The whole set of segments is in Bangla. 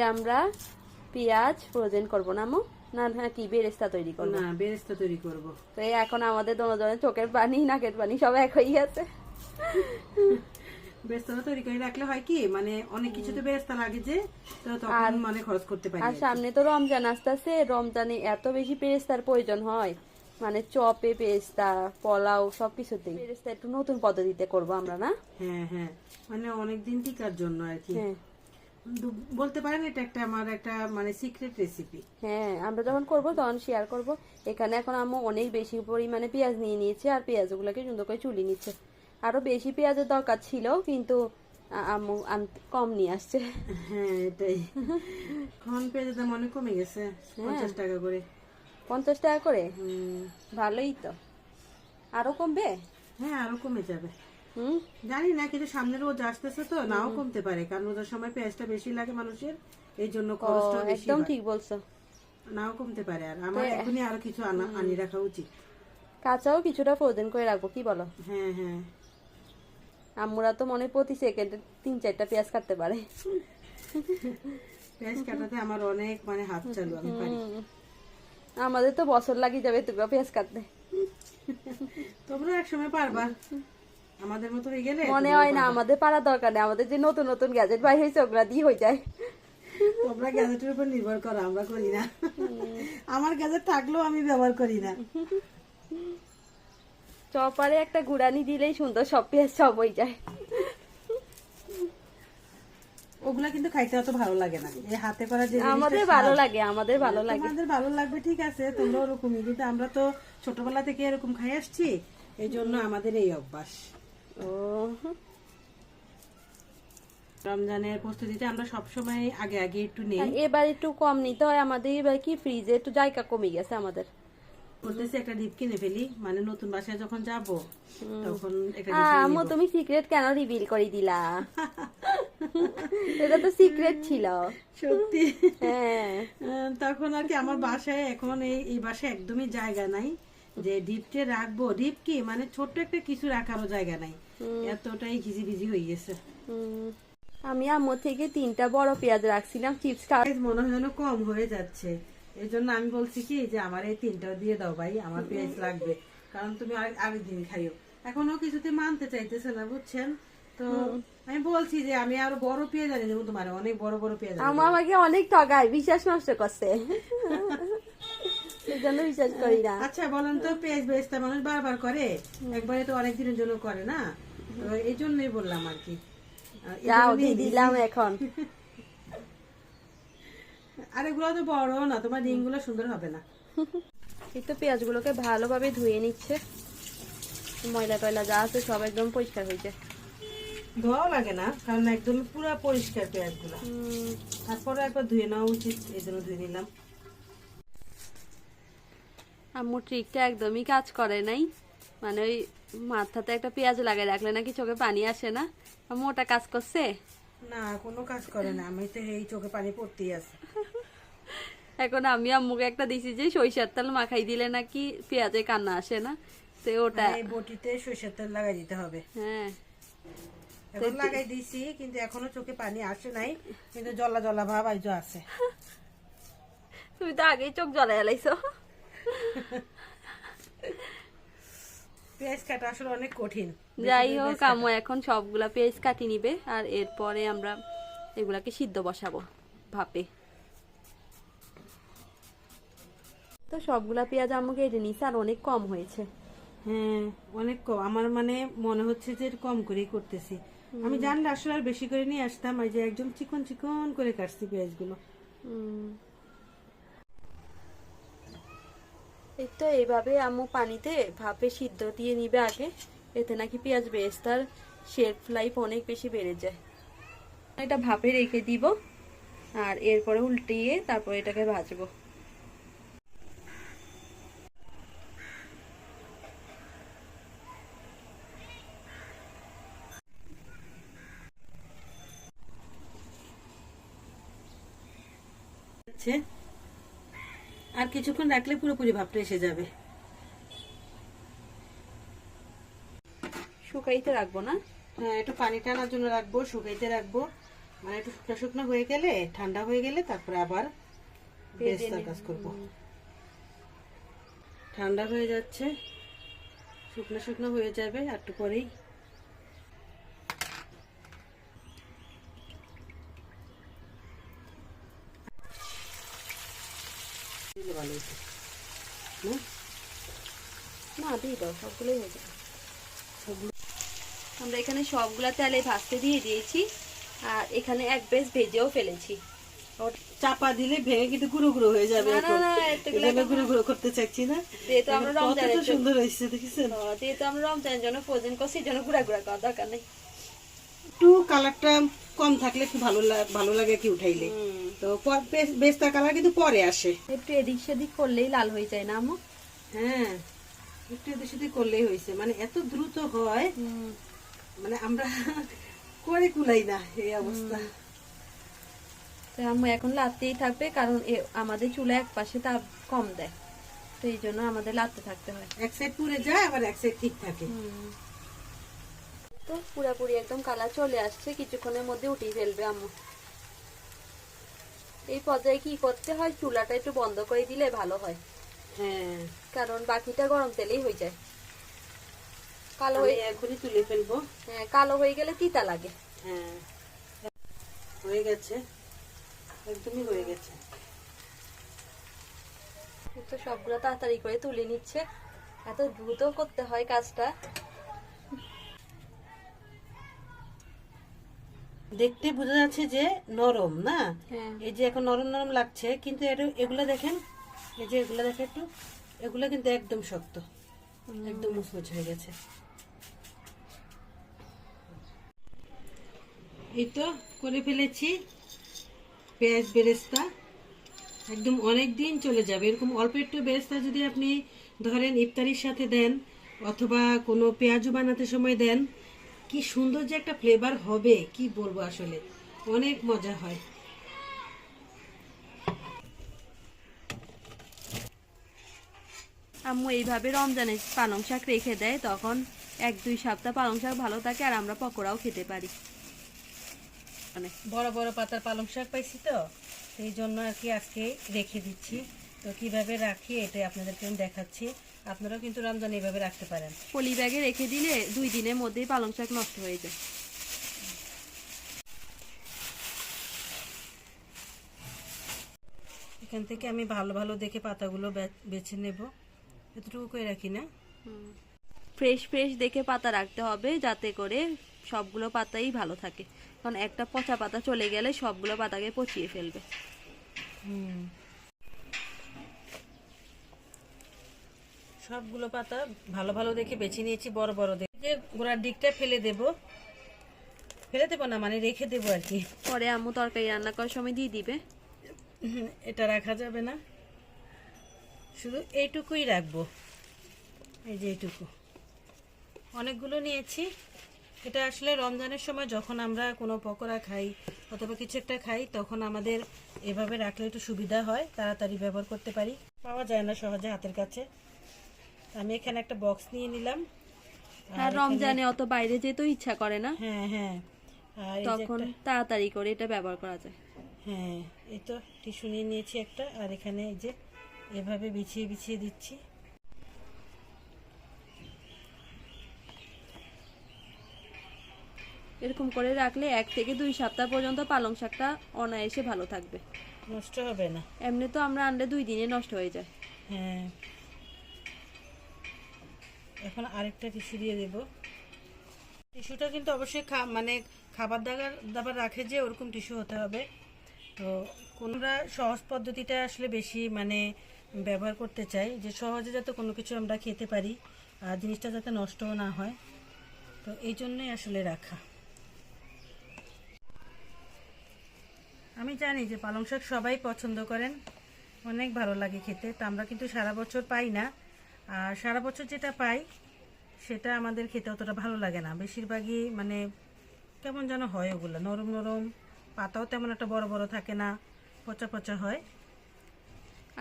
আমরা পেঁয়াজ ফ্রোজেন করব না আমু, না না কি বেরেস্তা তৈরি করব? না, বেরেস্তা তৈরি করব। তো এখন আমাদের দুজনের চোখের পানি নাকের পানি সব এক হয়ে আছে। বেরেস্তা তৈরি করে রাখলে হয় কি, মানে অনেক কিছুতে বেরেস্তা লাগে যে, তো তখন মানে খরচ করতে পারি। আর সামনে তো রমজান আসতেছে, রমজানে এত বেশি পেরেস্তার প্রয়োজন হয়, মানে চপে পেরেস্তা, পোলাও সবকিছুতেই পেরেস্তা একটু নতুন পদ্ধতিতে করব আমরা, না? হ্যাঁ হ্যাঁ, মানে অনেকদিন টিকার জন্য আর কি। হ্যাঁ বলতে পারেন এটা একটা আমার একটা মানে সিক্রেট রেসিপি। হ্যাঁ, আমরা যখন করব তখন শেয়ার করব। এখানে এখন আম্মু অনেক বেশি পরিমাণে পেঁয়াজ নিয়ে নিয়েছে, আর পেঁয়াজগুলোকে সুন্দর করে চুলি নিচ্ছে। আরো বেশি পেঁয়াজের দরকার ছিল, কিন্তু আম্মু কম নিয়ে আসছে। হ্যাঁ এটাই, এখন পেঁয়াজের দাম অনেক কমে গেছে, 50 টাকা করে। 50 টাকা করে? ভালোই তো। আরো কমবে? হ্যাঁ আরো কমে যাবে। হুম, জানি না, কিন্তু সামনে রোজ আসতেছে তো, নাও কমতে পারে, কারণ রোজার সময় পেঁয়াজটা বেশি লাগে মানুষের, এই জন্য খরচটা বেশি একদম হয়। ঠিক বলছো। নাও কমতে পারে, আর আমার এখনই আরো কিছু আনি রাখা উচিত। কাঁচাও কিছুটা ফ্রোজেন করে রাখবো, কি বলো? হ্যাঁ হ্যাঁ, আম্মুরা তো মনে প্রতি সেকেন্ডে 3-4টা পেঁয়াজ কাটতে পারে। পেঁয়াজ কাটাতে আমার অনেক মানে হাত চালু, আমি পারি। আমাদের তো বছর লাগি যাবে তোকে পেঁয়াজ কাটতে। তোমরা একসময় পারবা, আমাদের মতো হয়ে গেলে মনে হয় না আমাদের পারা দরকার নেই, আমাদের যে নতুন নতুন গ্যাজেট বাই হয়েছে ওগুলা দিয়ে হয়ে যায়। তোমরা গ্যাজেটের উপর নির্ভর করো, আমরা করি না। আমার গ্যাজেট থাকলেও আমি ব্যবহার করি না। চপারে একটা গুড়ানি দিলেই সুন্দর সব পেঁয়াজ সব হয়ে যায়। ওগুলা কিন্তু খাইতে অত ভালো লাগে না, এই হাতে করা যে আমাদের ভালো লাগে, আমাদের ভালো লাগে। আমাদের ভালো লাগবে ঠিক আছে, তোমরা ওরকমই, কিন্তু আমরা তো ছোটবেলা থেকে এরকম খাই আসছি, এই জন্য আমাদের এই অভ্যাস। ও, রমজানের প্রস্তুতিতে আমরা সবসময় আগে আগে একটু নেই। এবার একটু কম নিতে হয় আমাদের, এবার কি ফ্রিজে একটু জায়গা কমে গেছে আমাদের। বলতেছি একটা ডিপ কিনে ফেলি, মানে নতুন বাসায় যখন যাব তখন একটা আম্মু তুমি সিক্রেট কেন রিভিল করে দিলা? এটা তো সিক্রেট ছিল। সত্যি। হ্যাঁ, তখন আর কি আমার বাসায় এখন এই বাসায় একদমই জায়গা নাই যে ডিপটে রাখবো। ডিপ কি মানে ছোট্ট একটা কিছু রাখারও জায়গা নাই, এতটাই ঘিজিবিজি হয়ে গেছে। আমি আম্মু থেকে 3টা বড় পেঁয়াজ রাখছিলাম চিপস খাওয়া। মনে হয় যেন কম হয়ে যাচ্ছে, এই জন্য আমি বলছি কি যে আমার এই 3টাও দিয়ে দাও ভাই, আমার পেঁয়াজ লাগবে, কারণ তুমি আগের দিন খাইও। এখনো কিছুতে মানতে চাইতেছে না, বুঝছেন তো। আমি বলছি যে আমি আরো বড় পেঁয়াজ আনি দেবো তোমার, অনেক বড় বড় পেঁয়াজ। আম্মু আমাকে অনেক ঠগায়, বিশ্বাস নষ্ট করছে, এই জন্য বিশ্বাস করি না। আচ্ছা বলেন তো, পেঁয়াজ বেরেস্তা মানুষ বারবার করে, একবারে তো অনেক দিনের জন্য করে না, তো এই জন্যই বললাম আর কি। যাও দিয়ে দিলাম এখন। আর এগুলো তো বড় না, তোমার ডিমগুলো সুন্দর হবে না। এই তো পেঁয়াজগুলোকে ভালোভাবে ধুয়ে নিচ্ছে, ময়লা টয়লা যা আছে সব একদম পরিষ্কার হয়েছে। ধোয়াও লাগে না, কারণ একদম পুরো পরিষ্কার পেঁয়াজগুলো। তারপরে একবার ধুয়ে নেওয়া উচিত, এই জন্য ধুয়ে নিলাম। আম্মু ট্রিকটা একদমই কাজ করে নাই, মানে ওই মাথাতে একটা পেঁয়াজ লাগাই রাখলে নাকি চোখে পানি আসে না। আম্মু ওটা কাজ করছে না, কোনো কাজ করে না, আমি তো এই চোখে পানি পড়তেই আছে। এখন আমি আম্মুকে একটা দিছি যে সরিষার তেল মাখাই দিলে নাকি পেঁয়াজে কান্না আসে না, তো ওটা এই বটিতে সরিষার তেল লাগাই দিতে হবে। হ্যাঁ এখন লাগাই দিছি, কিন্তু এখনো চোখে পানি আসে নাই, কিন্তু জলা জলা ভাব আইজো আছে। তুমি তো আগেই চোখ জ্বলাই এলাইছো। পেঁয়াজ কাটা আসলে অনেক কঠিন। যাই হোক আম্মু এখন সবগুলা পেঁয়াজ কাটি নিবে, আর এরপরে আমরা এগুলাকে সিদ্ধ বসাবো ভাপে। তো সবগুলা পেঁয়াজ আম্মু কেটে নিছে, আর অনেক কম হয়েছে। হ্যাঁ অনেক কম, আমার মানে মনে হচ্ছে যে কম করেই করতেছি। আমি জানলে আসলে আর বেশি করে নিয়ে আসতাম, এই যে একদম চিকন চিকন করে কাটছি পেঁয়াজগুলো। এই তো এইভাবে আম্মু পানিতে ভাপে সিদ্ধ দিয়ে নিবে আগে, এতে নাকি পেঁয়াজ বেরেস্তার শেলফ লাইফ অনেক বেশি বেড়ে যায়। এটা ভাপে রেখে দিব, আর এরপরে উল্টিয়ে তারপর এটাকে ভাজবো। আর কিছুক্ষণ রাখলে পুরোপুরি ভাবটা এসে যাবে। শুকাইতে রাখবো না? হ্যাঁ, একটু পানি টানার জন্য রাখবো, শুকাইতে রাখবো, মানে একটু শুকনো শুকনো হয়ে গেলে, ঠান্ডা হয়ে গেলে তারপরে আবার বেরেস্তার কাজ করব। ঠান্ডা হয়ে যাচ্ছে, শুকনো শুকনো হয়ে যাবে একটু পরেই। ভালো হয়েছে না? না দিয়ে দাও, সবগুলোই হয়ে যাবে। আমরা এখানে সবগুলা তেলে ভাজতে দিয়ে দিয়েছি, আর এখানে এক বেশ ভেজেও ফেলেছি। চাপা দিলে ভেঙে কিন্তু গুঁড়ো গুঁড়ো হয়ে যাবে। না, এখন না, এতগুলা এজন্য গুঁড়ো গুঁড়ো করতে চাচ্ছি না। যেহেতু আমরা কতটা রমজানের জন্য, সুন্দর হয়েছে দেখেছেন? যেহেতু আমরা রমজানের জন্য ফ্রোজেন করছি, এই জন্য গুঁড়া গুঁড়া করার দরকার নেই। একটু কালারটা কম থাকলে একটু ভালো লাগে কি উঠাইলে। তো বেস্তা কালার কিন্তু পরে আসে। একটু এদিক সেদিক করলেই লাল হয়ে যায় না আম্মু? হ্যাঁ, একটু এদিক সেদিক করলেই হয়েছে। মানে এত দ্রুত হয়, মানে আমরা করে কুলাই না এই অবস্থা। তো আম্মু এখন লাড়তেই থাকবে, কারণ আমাদের চুলা এক পাশে তাপ কম দেয়, তো এই জন্য আমাদের লাড়তে থাকতে হয়। এক সাইড পুড়ে যায়, আবার এক সাইড ঠিক থাকে। তো পুরাপুরি একদম কালার চলে আসছে, কিছুক্ষণের মধ্যে উঠিয়ে ফেলবে আম্মু। এই পর্যায়ে কি করতে হয়, চুলাটা একটু বন্ধ করে দিলে ভালো হয়। হ্যাঁ, কারণ বাকিটা গরম তেলেই হয়ে যায়। কালো আমি হয়ে, এখনই তুলে ফেলবো। হ্যাঁ, কালো হয়ে গেলে তিতা লাগে। হ্যাঁ, হয়ে গেছে, একদমই হয়ে গেছে। তো সবগুলো তাড়াতাড়ি করে তুলে নিচ্ছে, এত দ্রুত করতে হয় কাজটা। দেখতে বোঝা যাচ্ছে যে নরম না, হ্যাঁ, এই যে এখন নরম নরম লাগছে, কিন্তু এগুলো দেখেন, এই যে এগুলো দেখেন একটু, এগুলো কিন্তু একদম শক্ত, একদম মুচমুচ হয়ে গেছে। এই তো করে ফেলেছি পেঁয়াজ বেরেস্তা, একদম অনেক দিন চলে যাবে। এরকম অল্প একটু বেরেস্তা যদি আপনি ধরেন ইফতারির সাথে দেন, অথবা কোনো পেঁয়াজু বানাতে সময় দেন, কি সুন্দর যে একটা ফ্লেভার হবে, কি বলবো, আসলে অনেক মজা হয়। আম্মু এইভাবে রমজানে পালং শাক রেখে দেয়, তখন 1-2 সপ্তাহ পালং শাক ভালো থাকে, আর আমরা পকোড়াও খেতে পারি। বড় বড় পাতার পালং শাক পাইছি, তো সেই জন্য আর কি আজকে রেখে দিচ্ছি। তো কিভাবে রাখি এটা আপনাদেরকে আমি দেখাচ্ছি। আপনারাও কিন্তু রমজান এইভাবে রাখতে পারেন। পলি ব্যাগে রেখে দিলে 2 দিনের মধ্যেই পালং শাক নষ্ট হয়ে যায়। এখান থেকে আমি ভালো ভালো দেখে পাতাগুলো বেছে নেব, এতটুকু করে রাখি না। ফ্রেশ ফ্রেশ দেখে পাতা রাখতে হবে, যাতে করে সবগুলো পাতাই ভালো থাকে, কারণ একটা পচা পাতা চলে গেলে সবগুলো পাতাকে পচিয়ে ফেলবে। সবগুলো পাতা ভালো ভালো দেখে বেছে নিয়েছি, বড় বড় দেখে। যে গোড়ার দিকটা ফেলে দেবো না, মানে রেখে দেবো আর কি, পরে আম্মু তরকারি রান্না করার সময় দিয়ে দিবে। এটা রাখা যাবে না, শুধু এইটুকুই রাখবো। এই যে এইটুকু অনেকগুলো নিয়েছি। এটা আসলে রমজানের সময় যখন আমরা কোনো পকোড়া খাই অথবা কিছু একটা খাই, তখন আমাদের এভাবে রাখলে একটু সুবিধা হয়, তাড়াতাড়ি ব্যবহার করতে পারি, পাওয়া যায় না সহজে হাতের কাছে। আমি এখানে একটা বক্স নিয়ে নিলাম। আর রমজানে অত বাইরে যেতে ইচ্ছা করে না, হ্যাঁ হ্যাঁ, আর এই যে তখন তাড়াতাড়ি করে এটা ব্যবহার করা যায়। হ্যাঁ, এই তো টিস্যু নিয়ে নিয়েছি একটা, আর এখানে এই যে এভাবে বিছিয়ে বিছিয়ে দিচ্ছি। এরকম করে রাখলে 1 থেকে 2 সপ্তাহ পর্যন্ত পালং শাকটা অনায়াসে ভালো থাকবে, নষ্ট হবে না। এমনি তো আমরা আনলে 2 দিনে নষ্ট হয়ে যায়। হ্যাঁ, এখন আরেকটা টিস্যু দিয়ে দেব। টিস্যুটা কিন্তু অবশ্যই মানে খাবার দাবার রাখে যে ওরকম টিস্যু হতে হবে। তো কোনরা সহজ পদ্ধতিটা আসলে বেশি মানে ব্যবহার করতে চাই, যে সহজে যাতে কোনো কিছু আমরা খেতে পারি আর জিনিসটা যাতে নষ্টও না হয়, তো এই জন্যই আসলে রাখা। আমি জানি যে পালং শাক সবাই পছন্দ করেন, অনেক ভালো লাগে খেতে। তো আমরা কিন্তু সারা বছর পাই না, আর সারা বছর যেটা পাই সেটা আমাদের খেতে অতটা ভালো লাগে না। বেশিরভাগই মানে কেমন যেন হয়, ওগুলো নরম নরম, পাতাও তেমন একটা বড় বড় থাকে না, পচা পচা হয়।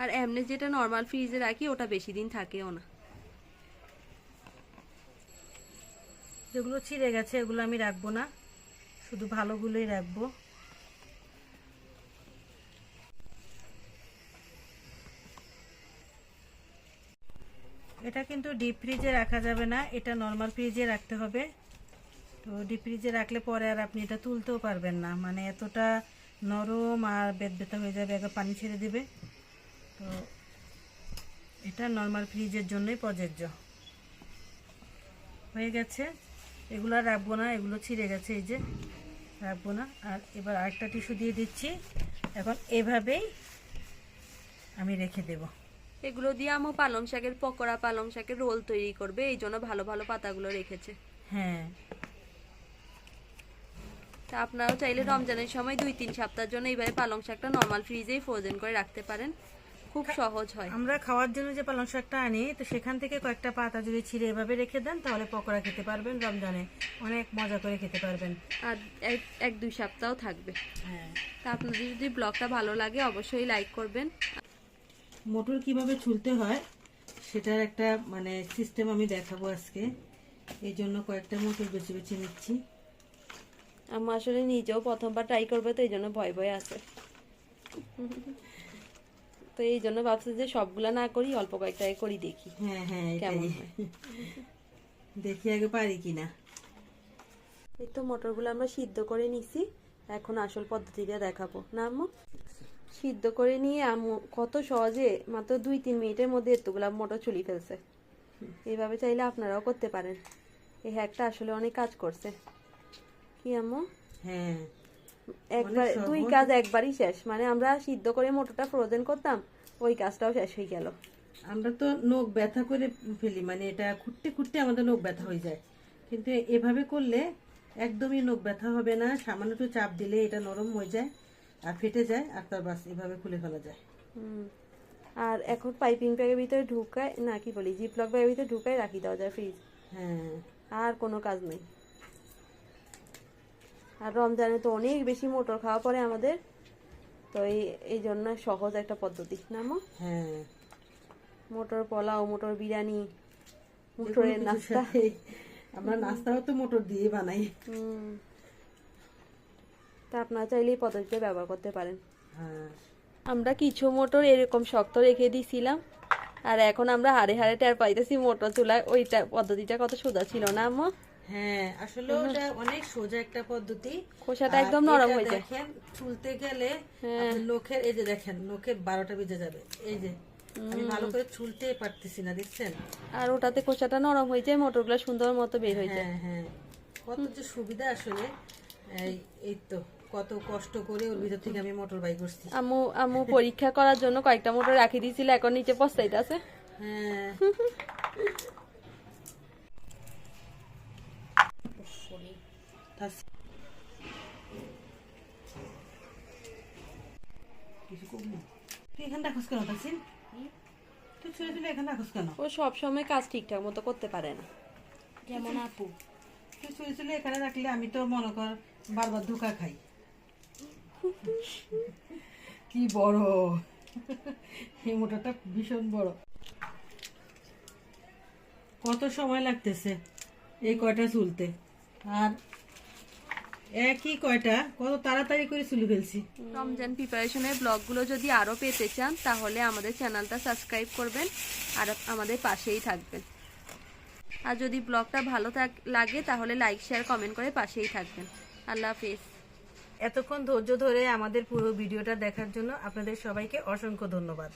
আর এমনি যেটা নর্মাল ফ্রিজে রাখি ওটা বেশি দিন থাকেও না। যেগুলো ছিঁড়ে গেছে এগুলো আমি রাখবো না, শুধু ভালোগুলোই রাখবো। এটা কিন্তু ডিপ ফ্রিজে রাখা যাবে না, এটা নর্মাল ফ্রিজে রাখতে হবে। তো ডিপ ফ্রিজে রাখলে পরে আর আপনি এটা তুলতেও পারবেন না, মানে এতটা নরম আর বেদবেতা হয়ে যাবে, একবার পানি ছেড়ে দিবে। তো এটা নর্মাল ফ্রিজের জন্যই প্রযোজ্য। হয়ে গেছে, এগুলো আর রাখবো না, এগুলো ছিঁড়ে গেছে, এই যে রাখবো না। আর এবার আরেকটা টিস্যু দিয়ে দিচ্ছি। এখন এভাবেই আমি রেখে দেব। এগুলো দিয়ে আম্মু পালং শাকের পকোড়া, পালং শাকের রোল তৈরি করবে, এই জন্য ভালো ভালো পাতাগুলো রেখেছে। হ্যাঁ, তা আপনারাও চাইলে রমজানের সময় 2-3 সপ্তাহের জন্য এইভাবে পালং শাকটা নর্মাল ফ্রিজেই ফ্রোজেন করে রাখতে পারেন, খুব সহজ হয়। আমরা খাওয়ার জন্য যে পালং শাকটা আনি, তো সেখান থেকে কয়েকটা পাতা যদি ছিঁড়ে এভাবে রেখে দেন, তাহলে পকোড়া খেতে পারবেন, রমজানে অনেক মজা করে খেতে পারবেন। আর 1-2 সপ্তাহ থাকবে। হ্যাঁ, তা আপনাদের যদি ব্লগটা ভালো লাগে অবশ্যই লাইক করবেন। মটর কিভাবে ছুলতে হয় সেটার একটা মানে সিস্টেম আমি দেখাবো আজকে। এই জন্য কয়েকটা মটর বেছে বেছে নিচ্ছি। আম্মু আসলে নিজেও প্রথমবার ট্রাই করবে, তো এই জন্য ভয় ভয় আছে। তো এই জন্য ভাবছি যে সবগুলা না করি, অল্প কয়েকটা করি, দেখি হ্যাঁ হ্যাঁ, কেমন এটাই হয়। দেখি আগে পারি কিনা। এই তো মটরগুলো আমরা সিদ্ধ করে নিছি, এখন আসল পদ্ধতিটা দেখাবো না আম্মু। সিদ্ধ করে নিয়ে আম্মু কত সহজে মাত্র 2-3 মিনিটের মধ্যে এতগুলা মটর চুলি ফেলছে। এইভাবে চাইলে আপনারাও করতে পারেন, এই হ্যাকটা আসলে অনেক কাজ করছে। কি আম্মু? হ্যাঁ, একবার অনেক সহজ। 2 কাজ একবারই শেষ, মানে আমরা সিদ্ধ করে মটরটা ফ্রোজেন করতাম, ওই কাজটাও শেষ হয়ে গেল। আমরা তো নখ ব্যথা করে ফেলি, মানে এটা খুঁটতে খুঁটতে আমাদের নখ ব্যথা হয়ে যায়, কিন্তু এভাবে করলে একদমই নখ ব্যথা হবে না। সামান্য একটু চাপ দিলে এটা নরম হয়ে যায় আর ফেটে যায়, আর তার বাস এভাবে খুলে ফেলা যায়। আর এখন পাইপিং ব্যাগের ভিতরে ঢুকায় না, কি বলি, জিপলক ব্যাগের ভিতরে ঢুকায় রাখি দেওয়া যায় ফ্রিজ, হ্যাঁ, আর কোনো কাজ নেই। আর রমজানে তো অনেক বেশি মটর খাওয়া পড়ে আমাদের, তো এই জন্য সহজ একটা পদ্ধতি না আম্মু? হ্যাঁ, মটর পোলাও, মটর বিরিয়ানি, যেকোনো মটরের কিছুর নাস্তা। সাথে আমরা নাস্তাও তো মটর দিয়ে বানাই। তা আপনারা চাইলে এই পদ্ধতিটা ব্যবহার করতে পারেন। হ্যাঁ, আমরা কিছু মটর এরকম শক্ত রেখে দিছিলাম, আর এখন আমরা হাড়ে হাড়ে টের পাইতেছি মোটর চুলায় ওইটা পদ্ধতিটা কত সোজা ছিল না আম্মু? হ্যাঁ, আসলে ওটা অনেক সোজা একটা পদ্ধতি। খোসাটা আর একদম নরম এটা হয়ে যায়। দেখেন চুলতে গেলে হ্যাঁ। আপনার নখের, এই যে দেখেন নখের 12টা বেজে যাবে, এই যে আমি ভালো করে চুলতে পারতেছি না, দেখছেন? আর ওটাতে খোসাটা নরম হয়ে যায়, মোটরগুলো সুন্দর মতো বের হয়ে যায়। হ্যাঁ হ্যাঁ, কত যে সুবিধা আসলে। এই তো কত কষ্ট করে ওর ভিতর থেকে আমি মোটর বাই করছি। আম্মু আম্মু পরীক্ষা করার জন্য কয়েকটা মোটর রাখি দিয়েছিল, এখন নিচে পস্তাইতেছে। হ্যাঁ, তুই এখানে রাখোস কেন তাসিন? তুই ছেড়ে দিলে এখানে রাখোস কেন? ও সব সময় কাজ ঠিকঠাক মতো করতে পারে না, যেমন আপু। তুই ছুঁড়ে ছুঁড়ে এখানে রাখলে আমি তো মনে কর বারবার ধোকা খাই। কি বড় এই মোটরটা, ভীষণ বড়। কত সময় লাগতেছে এই কয়টা চুলতে, আর একই কয়টা কত তাড়াতাড়ি করে চুলে ফেলছি। রমজান প্রিপারেশনের ব্লগগুলো যদি আরও পেতে চান তাহলে আমাদের চ্যানেলটা সাবস্ক্রাইব করবেন আর আমাদের পাশেই থাকবেন। আর যদি ব্লগটা ভালো লাগে তাহলে লাইক, শেয়ার, কমেন্ট করে পাশেই থাকবেন। আল্লাহ হাফিজ। এতক্ষণ ধৈর্য ধরে আমাদের পুরো ভিডিওটা দেখার জন্য আপনাদের সবাইকে অসংখ্য ধন্যবাদ।